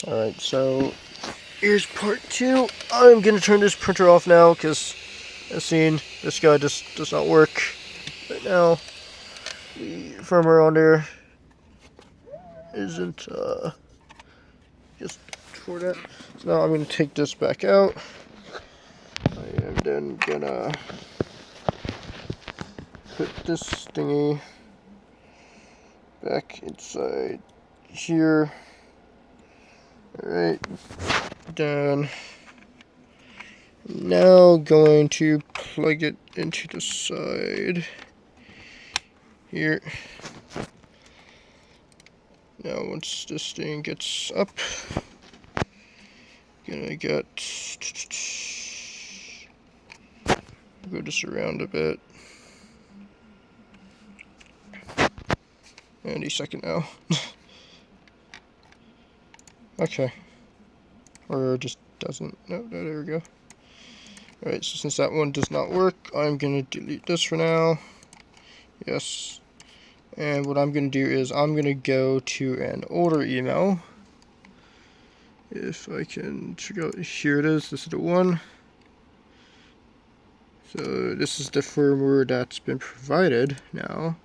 Alright, so here's part 2. I'm going to turn this printer off now because, as seen, this guy just does not work right now. The firmware on there isn't just for that. So now I'm going to take this back out. I am then going to put this thingy back inside here. Alright, done. Now going to plug it into the side here. Now once this thing gets up, gonna get, go this around a bit. And a second now. Okay. Or just doesn't. No, there we go. Alright, so since that one does not work, I'm going to delete this for now. Yes. And what I'm going to do is I'm going to go to an older email. If I can figure out, here it is. This is the one. So this is the firmware that's been provided now.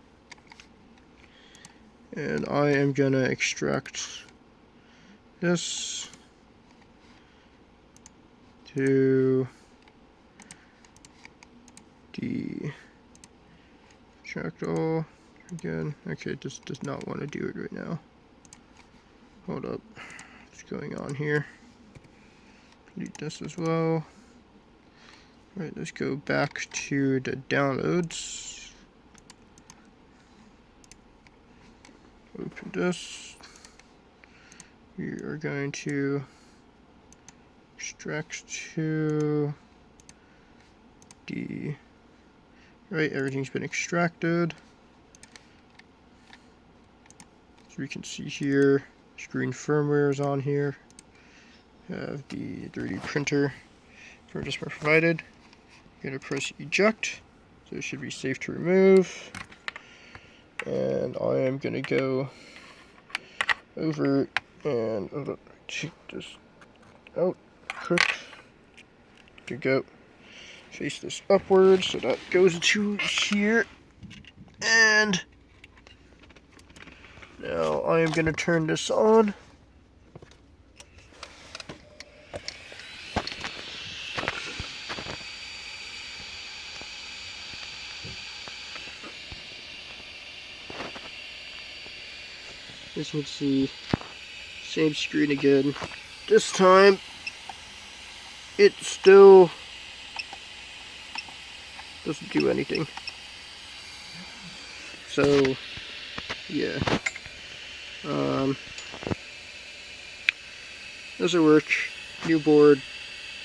And I am going to extract this to the extract all again. Okay, this does not want to do it right now. Hold up, what's going on here? Delete this as well. Right, let's go back to the downloads. Open this. We are going to extract to the, right, everything's been extracted. So we can see here, screen firmware is on here. Have the 3D printer for just been provided. I'm going to press eject, so it should be safe to remove. And I am going to go over and take this out quick. To go face this upwards, so that goes to here. And now I am going to turn this on. As you can see, same screen again. This time, it still doesn't do anything. So, yeah. Doesn't work. New board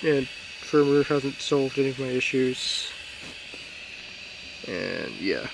and firmware hasn't solved any of my issues. And yeah.